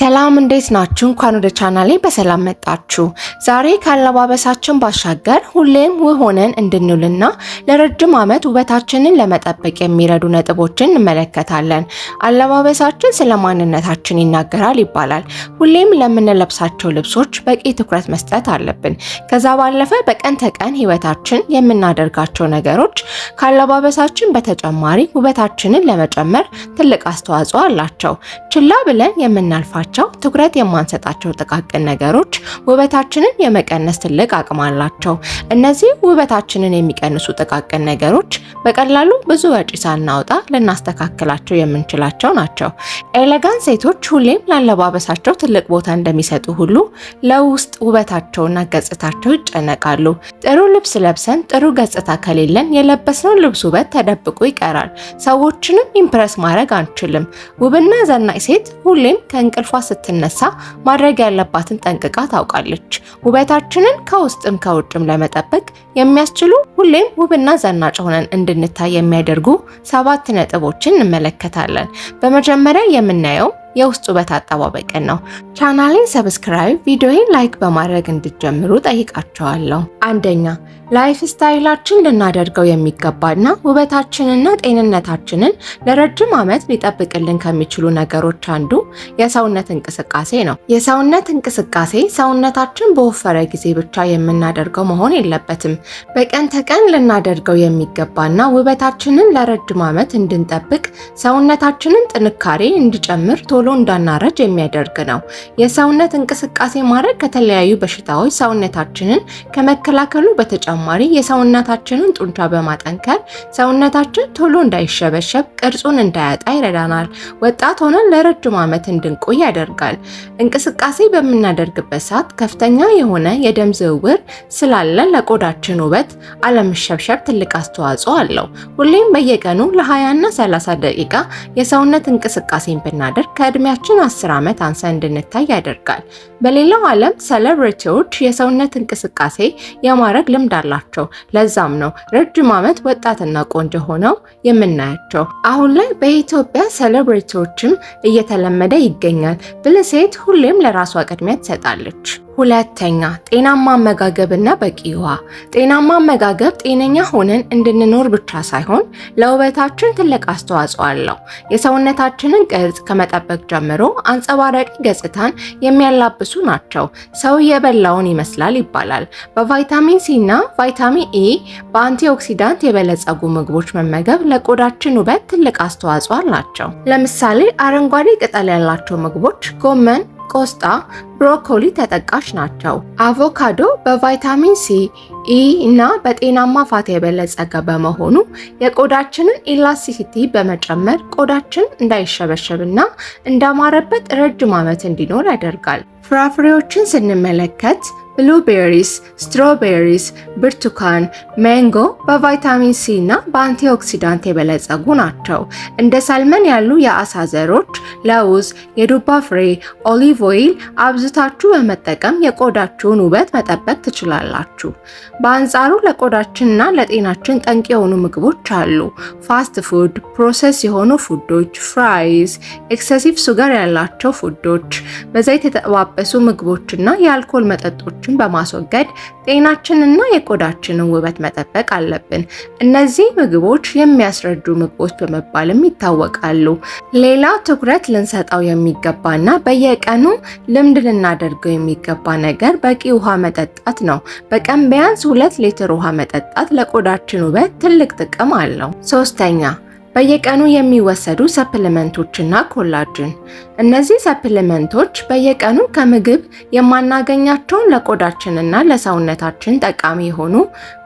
ሰላም እንዴት ናችሁ? እንኳን ወደ ቻናሌ በሰላም መጣችሁ። ዛሬ ካለባበሳችን ባሻገር ሁሌም ውብ ሆነን እንድንውልና ለረጅም ዓመት ውበታችንን ለመጠበቅ የሚረዱ ነጥቦችን እንመለከታለን። አለባበሳችን ስለ ማንነታችን ይናገራል ይባላል። ሁሌም ለምንለብሳቸው ልብሶች በቂ ትኩረት መስጠት አለብን። ከዛ ባለፈ በቀን ተቀን ህይወታችን የምናደርጋቸው ነገሮች ካለባበሳችን በተጨማሪ ውበታችንን ለመጨመር ትልቅ አስተዋጽኦ አላቸው። ችላ ብለን የምናልፋቸው ትኩረት የማንሰጣቸው ጥቃቅን ነገሮች ውበታችንን የመቀነስ ትልቅ አቅም አላቸው። እነዚህ ውበታችንን የሚቀንሱ ጥቃቅን ነገሮች በቀላሉ ብዙ ወጪ ሳናወጣ ልናስተካክላቸው የምንችላቸው ናቸው። ኤሌጋንት ሴቶች ሁሌም ላለባበሳቸው ትልቅ ቦታ እንደሚሰጡ ሁሉ ለውስጥ ውበታቸውና ገጽታቸው ይጨነቃሉ። ጥሩ ልብስ ለብሰን ጥሩ ገጽታ ከሌለን የለበስነው ልብስ ውበት ተደብቆ ይቀራል። ሰዎችንም ኢምፕረስ ማድረግ አንችልም። ውብና ዘናጭ ሴት ሁሌም ከእንቅልፏ ስትነሳ ማድረግ ያለባትን ጠንቅቃ ታውቃለች። ውበታችንን ከውስጥም ከውጭም ለመጠበቅ የሚያስችሉ ሁሌም ውብና ዘናጭ ሆነን እንድንታይ የሚያደርጉ 7 ነጥቦችን እንመለከታለን። በመጀመሪያ የምናየው የውስጥ ውበት አጠባበቅን ነው። ቻናሌን ሰብስክራይብ፣ ቪዲዮዬን ላይክ በማድረግ እንድትጀምሩ ጠይቃቸዋለሁ። አንደኛ፣ ላይፍ ስታይላችን ልናደርገው የሚገባና ውበታችንና ጤንነታችንን ለረጅም ዓመት ሊጠብቅልን ከሚችሉ ነገሮች አንዱ የሰውነት እንቅስቃሴ ነው። የሰውነት እንቅስቃሴ ሰውነታችን በወፈረ ጊዜ ብቻ የምናደርገው መሆን የለበትም። በቀን ተቀን ልናደርገው የሚገባና ውበታችንን ለረጅም ዓመት እንድንጠብቅ ሰውነታችንን ጥንካሬ እንዲጨምር ቶሎ እንዳናረጅ የሚያደርግ ነው። የሰውነት እንቅስቃሴ ማድረግ ከተለያዩ በሽታዎች ሰውነታችንን ከመከላከሉ በተጨማሪ የሰውነታችንን ጡንቻ በማጠንከር ሰውነታችን ቶሎ እንዳይሸበሸብ ቅርጹን እንዳያጣ ይረዳናል። ወጣት ሆነን ለረጅም ዓመት እንድንቆይ ያደርጋል። እንቅስቃሴ በምናደርግበት ሰዓት ከፍተኛ የሆነ የደም ዝውውር ስላለ ለቆዳችን ውበት አለመሸብሸብ ትልቅ አስተዋጽኦ አለው። ሁሌም በየቀኑ ለ20 እና 30 ደቂቃ የሰውነት እንቅስቃሴን ብናደርግ ከእድሜያችን 10 ዓመት አንሰን እንድንታይ ያደርጋል። በሌላው ዓለም ሴሌብሪቲዎች የሰውነት እንቅስቃሴ የማድረግ ልምድ አላቸው። ለዛም ነው ረጅም ዓመት ወጣትና ቆንጆ ሆነው የምናያቸው። አሁን ላይ በኢትዮጵያ ሴሌብሪቲዎችም እየተለመደ ይገኛል። ብልህ ሴት ሁሌም ለራሷ ቅድሚያ ትሰጣለች። ሁለተኛ፣ ጤናማ አመጋገብና በቂ ውሃ። ጤናማ አመጋገብ ጤነኛ ሆነን እንድንኖር ብቻ ሳይሆን ለውበታችን ትልቅ አስተዋጽኦ አለው። የሰውነታችንን ቅርጽ ከመጠበቅ ጀምሮ አንጸባራቂ ገጽታን የሚያላብሱ ናቸው። ሰው የበላውን ይመስላል ይባላል። በቫይታሚን ሲ እና ቫይታሚን ኢ በአንቲኦክሲዳንት የበለጸጉ ምግቦች መመገብ ለቆዳችን ውበት ትልቅ አስተዋጽኦ አላቸው። ለምሳሌ አረንጓዴ ቅጠል ያላቸው ምግቦች ጎመን፣ ቆስጣ፣ ብሮኮሊ ተጠቃሽ ናቸው። አቮካዶ በቫይታሚን ሲ፣ ኢ እና በጤናማ ፋት የበለጸገ በመሆኑ የቆዳችንን ኢላስቲሲቲ በመጨመር ቆዳችን እንዳይሸበሸብና እንዳማረበት ረጅም ዓመት እንዲኖር ያደርጋል። ፍራፍሬዎችን ስንመለከት ብሉቤሪስ፣ ስትሮቤሪስ፣ ብርቱካን፣ ማንጎ በቫይታሚን ሲ እና በአንቲኦክሲዳንት የበለጸጉ ናቸው። እንደ ሳልመን ያሉ የአሳ ዘሮች፣ ለውዝ፣ የዱባ ፍሬ፣ ኦሊቭ ኦይል አብዝታችሁ በመጠቀም የቆዳችሁን ውበት መጠበቅ ትችላላችሁ። በአንጻሩ ለቆዳችንና ለጤናችን ጠንቅ የሆኑ ምግቦች አሉ። ፋስት ፉድ፣ ፕሮሰስ የሆኑ ፉዶች፣ ፍራይዝ፣ ኤክሰሲቭ ሱጋር ያላቸው ፉዶች፣ በዘይት የተጠባበሱ ምግቦችና የአልኮል መጠጦችን በማስወገድ ጤናችንና የቆዳችንን ውበት መጠበቅ አለብን። እነዚህ ምግቦች የሚያስረጁ ምግቦች በመባልም ይታወቃሉ። ሌላ ትኩረት ልንሰጠው የሚገባና በየቀኑ ልምድ ልናደርገው የሚገባ ነገር በቂ ውሃ መጠጣት ነው። በቀን ቢያንስ 2 ሊትር ውሃ መጠጣት ለቆዳችን ውበት ትልቅ ጥቅም አለው። ሶስተኛ፣ በየቀኑ የሚወሰዱ ሰፕሊመንቶችና ኮላጅን። እነዚህ ሰፕሊመንቶች በየቀኑ ከምግብ የማናገኛቸውን ለቆዳችንና ለሰውነታችን ጠቃሚ የሆኑ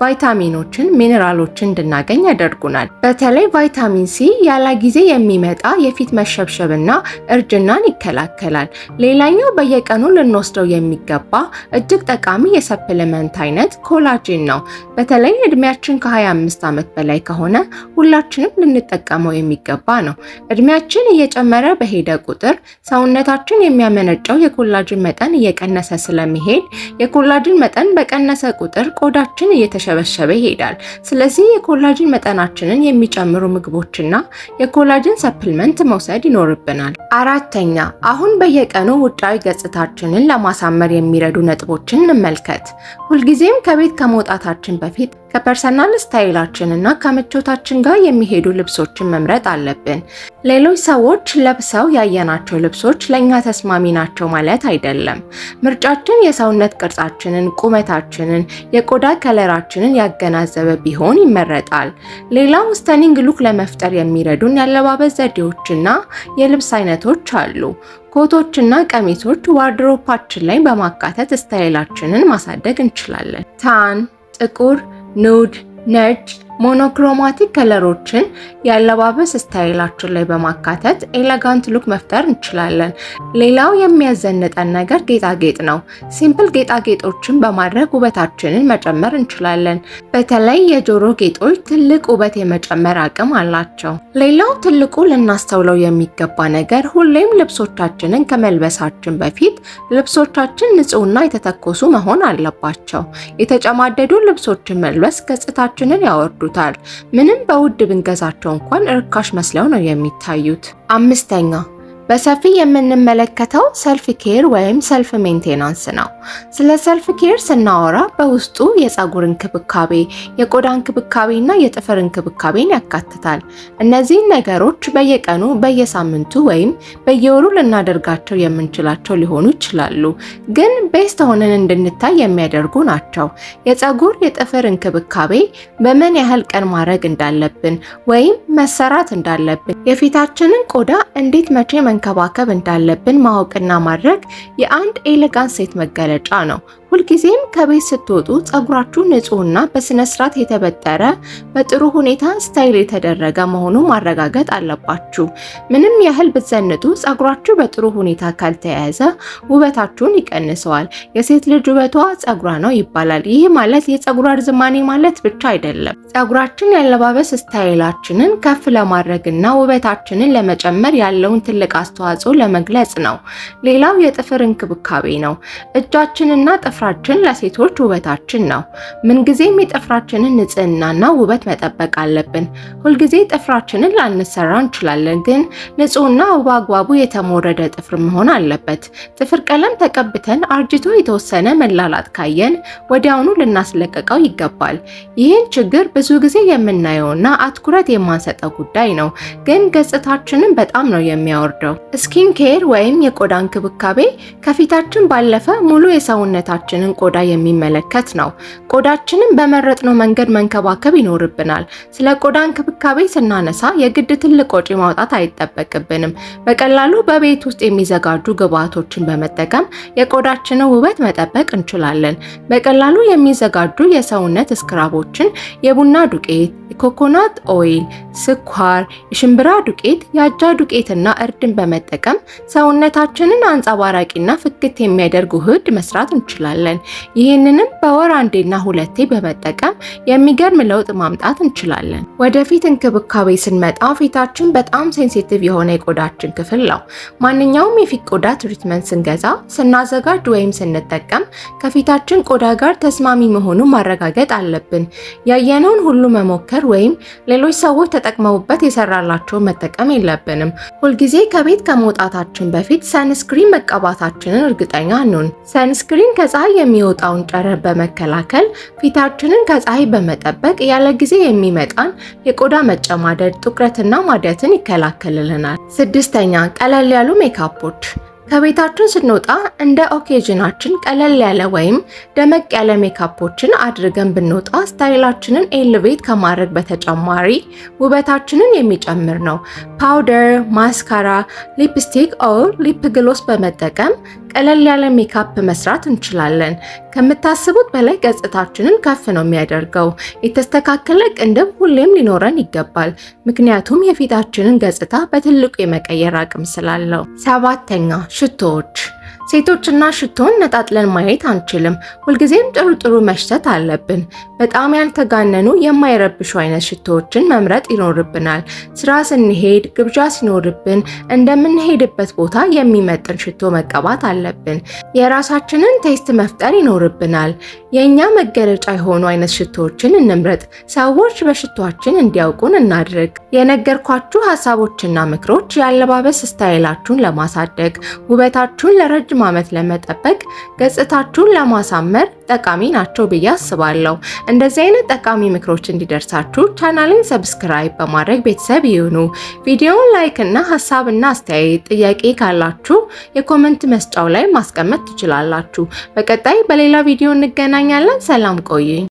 ቫይታሚኖችን፣ ሚነራሎችን እንድናገኝ ያደርጉናል። በተለይ ቫይታሚን ሲ ያለ ጊዜ የሚመጣ የፊት መሸብሸብና እርጅናን ይከላከላል። ሌላኛው በየቀኑ ልንወስደው የሚገባ እጅግ ጠቃሚ የሰፕሊመንት አይነት ኮላጅን ነው። በተለይ እድሜያችን ከ25 ዓመት በላይ ከሆነ ሁላችንም ልንጠቀመው የሚገባ ነው። እድሜያችን እየጨመረ በሄደ ቁጥር ሰውነታችን የሚያመነጨው የኮላጅን መጠን እየቀነሰ ስለሚሄድ የኮላጅን መጠን በቀነሰ ቁጥር ቆዳችን እየተሸ እየተሸበሸበ ይሄዳል። ስለዚህ የኮላጅን መጠናችንን የሚጨምሩ ምግቦችና የኮላጅን ሰፕልመንት መውሰድ ይኖርብናል። አራተኛ፣ አሁን በየቀኑ ውጫዊ ገጽታችንን ለማሳመር የሚረዱ ነጥቦችን እንመልከት። ሁልጊዜም ከቤት ከመውጣታችን በፊት ከፐርሰናል ስታይላችን እና ከምቾታችን ጋር የሚሄዱ ልብሶችን መምረጥ አለብን። ሌሎች ሰዎች ለብሰው ያየናቸው ልብሶች ለእኛ ተስማሚ ናቸው ማለት አይደለም። ምርጫችን የሰውነት ቅርጻችንን፣ ቁመታችንን፣ የቆዳ ከለራችንን ያገናዘበ ቢሆን ይመረጣል። ሌላው ስታኒንግ ሉክ ለመፍጠር የሚረዱን የአለባበስ ዘዴዎችና የልብስ አይነቶች አሉ። ኮቶችና ቀሚሶች ዋርድሮፓችን ላይ በማካተት ስታይላችንን ማሳደግ እንችላለን። ታን፣ ጥቁር፣ ኑድ፣ ነጭ፣ ሞኖክሮማቲክ ከለሮችን የአለባበስ ስታይላችን ላይ በማካተት ኤሌጋንት ሉክ መፍጠር እንችላለን። ሌላው የሚያዘንጠን ነገር ጌጣጌጥ ነው። ሲምፕል ጌጣጌጦችን በማድረግ ውበታችንን መጨመር እንችላለን። በተለይ የጆሮ ጌጦች ትልቅ ውበት የመጨመር አቅም አላቸው። ሌላው ትልቁ ልናስተውለው የሚገባ ነገር ሁሌም ልብሶቻችንን ከመልበሳችን በፊት ልብሶቻችን ንጹህና የተተኮሱ መሆን አለባቸው። የተጨማደዱ ልብሶችን መልበስ ገጽታችንን ያወርዱ። ምንም በውድ ብንገዛቸው እንኳን ርካሽ መስለው ነው የሚታዩት። አምስተኛ፣ በሰፊ የምንመለከተው ሰልፍ ኬር ወይም ሰልፍ ሜንቴናንስ ነው። ስለ ሰልፍ ኬር ስናወራ በውስጡ የፀጉር እንክብካቤ፣ የቆዳ እንክብካቤ እና የጥፍር እንክብካቤን ያካትታል። እነዚህን ነገሮች በየቀኑ፣ በየሳምንቱ ወይም በየወሩ ልናደርጋቸው የምንችላቸው ሊሆኑ ይችላሉ፣ ግን ቤስት ሆነን እንድንታይ የሚያደርጉ ናቸው። የፀጉር፣ የጥፍር እንክብካቤ በምን ያህል ቀን ማድረግ እንዳለብን ወይም መሰራት እንዳለብን፣ የፊታችንን ቆዳ እንዴት መቼ መንከባከብ እንዳለብን ማወቅና ማድረግ የአንድ ኤሌጋንት ሴት መገለጫ ነው። ሁልጊዜም ከቤት ስትወጡ ፀጉራችሁ ንጹህና በስነ ስርዓት የተበጠረ፣ በጥሩ ሁኔታ ስታይል የተደረገ መሆኑን ማረጋገጥ አለባችሁ። ምንም ያህል ብትዘንጡ ፀጉራችሁ በጥሩ ሁኔታ ካልተያያዘ ውበታችሁን ይቀንሰዋል። የሴት ልጅ ውበቷ ፀጉሯ ነው ይባላል። ይህ ማለት የፀጉሯ ርዝማኔ ማለት ብቻ አይደለም። ፀጉራችን ያለባበስ ስታይላችንን ከፍ ለማድረግና ውበታችንን ለመጨመር ያለውን ትልቅ አስተዋጽኦ ለመግለጽ ነው። ሌላው የጥፍር እንክብካቤ ነው። እጃችንና ጥፍራችን ለሴቶች ውበታችን ነው። ምንጊዜም የጥፍራችንን ንጽህናና ውበት መጠበቅ አለብን። ሁልጊዜ ጥፍራችንን ላንሰራ እንችላለን፣ ግን ንጹህና በአግባቡ የተሞረደ ጥፍር መሆን አለበት። ጥፍር ቀለም ተቀብተን አርጅቶ የተወሰነ መላላጥ ካየን ወዲያውኑ ልናስለቀቀው ይገባል። ይህን ችግር ብዙ ጊዜ የምናየውና አትኩረት የማንሰጠው ጉዳይ ነው፣ ግን ገጽታችንን በጣም ነው የሚያወርደው። ስኪን ኬር ወይም የቆዳ እንክብካቤ ከፊታችን ባለፈ ሙሉ የሰውነታችንን ቆዳ የሚመለከት ነው። ቆዳችንን በመረጥነው መንገድ መንከባከብ ይኖርብናል። ስለ ቆዳ እንክብካቤ ስናነሳ የግድ ትልቅ ወጪ ማውጣት አይጠበቅብንም። በቀላሉ በቤት ውስጥ የሚዘጋጁ ግብዓቶችን በመጠቀም የቆዳችንን ውበት መጠበቅ እንችላለን። በቀላሉ የሚዘጋጁ የሰውነት ስክራቦችን፣ የቡና ዱቄት፣ የኮኮናት ኦይል፣ ስኳር፣ የሽምብራ ዱቄት፣ የአጃ ዱቄትና እርድን በመጠቀም ሰውነታችንን አንጸባራቂና ፍክት የሚያደርግ ውህድ መስራት እንችላለን። ይህንንም በወር አንዴና ሁለቴ በመጠቀም የሚገርም ለውጥ ማምጣት እንችላለን። ወደፊት እንክብካቤ ስንመጣ ፊታችን በጣም ሴንሲቲቭ የሆነ የቆዳችን ክፍል ነው። ማንኛውም የፊት ቆዳ ትሪትመንት ስንገዛ፣ ስናዘጋጅ ወይም ስንጠቀም ከፊታችን ቆዳ ጋር ተስማሚ መሆኑን ማረጋገጥ አለብን። ያየነውን ሁሉ መሞከር ወይም ሌሎች ሰዎች ተጠቅመውበት የሰራላቸውን መጠቀም የለብንም። ሁልጊዜ ከቤት ከመውጣታችን በፊት ሰንስክሪን መቀባታችንን እርግጠኛ እንሁን። ሰንስክሪን ከፀሐይ የሚወጣውን ጨረር በመከላከል ፊታችንን ከፀሐይ በመጠበቅ ያለ ጊዜ የሚመጣን የቆዳ መጨማደድ፣ ጥቁረትና ማዲያትን ይከላከልልናል። ስድስተኛ፣ ቀለል ያሉ ሜካፖች። ከቤታችን ስንወጣ እንደ ኦኬዥናችን ቀለል ያለ ወይም ደመቅ ያለ ሜካፖችን አድርገን ብንወጣ ስታይላችንን ኤሌቬት ከማድረግ በተጨማሪ ውበታችንን የሚጨምር ነው። ፓውደር፣ ማስካራ፣ ሊፕስቲክ ኦር ሊፕ ግሎስ በመጠቀም ቀለል ያለ ሜካፕ መስራት እንችላለን። ከምታስቡት በላይ ገጽታችንን ከፍ ነው የሚያደርገው። የተስተካከለ ቅንድብ ሁሌም ሊኖረን ይገባል፣ ምክንያቱም የፊታችንን ገጽታ በትልቁ የመቀየር አቅም ስላለው። ሰባተኛ፣ ሽቶዎች። ሴቶችና ሽቶን ነጣጥለን ማየት አንችልም። ሁልጊዜም ጥሩ መሽተት አለብን። በጣም ያልተጋነኑ የማይረብሹ አይነት ሽቶዎችን መምረጥ ይኖርብናል። ስራ ስንሄድ፣ ግብዣ ሲኖርብን፣ እንደምንሄድበት ቦታ የሚመጥን ሽቶ መቀባት አለብን። የራሳችንን ቴስት መፍጠር ይኖርብናል። የኛ መገለጫ የሆኑ አይነት ሽቶዎችን እንምረጥ። ሰዎች በሽቶአችን እንዲያውቁን እናድርግ። የነገርኳችሁ ሐሳቦችና ምክሮች የአለባበስ ስታይላችሁን ለማሳደግ፣ ውበታችሁን ለረጅም ዓመት ለመጠበቅ፣ ገጽታችሁን ለማሳመር ጠቃሚ ናቸው ብዬ አስባለሁ። እንደዚህ አይነት ጠቃሚ ምክሮች እንዲደርሳችሁ ቻናሌን ሰብስክራይብ በማድረግ ቤተሰብ ይሁኑ። ቪዲዮውን ላይክ እና ሐሳብና አስተያየት ጥያቄ ካላችሁ የኮሜንት መስጫው ላይ ማስቀመጥ ትችላላችሁ። በቀጣይ በሌላ ቪዲዮ እንገናኛለን። ሰላም ቆዩኝ።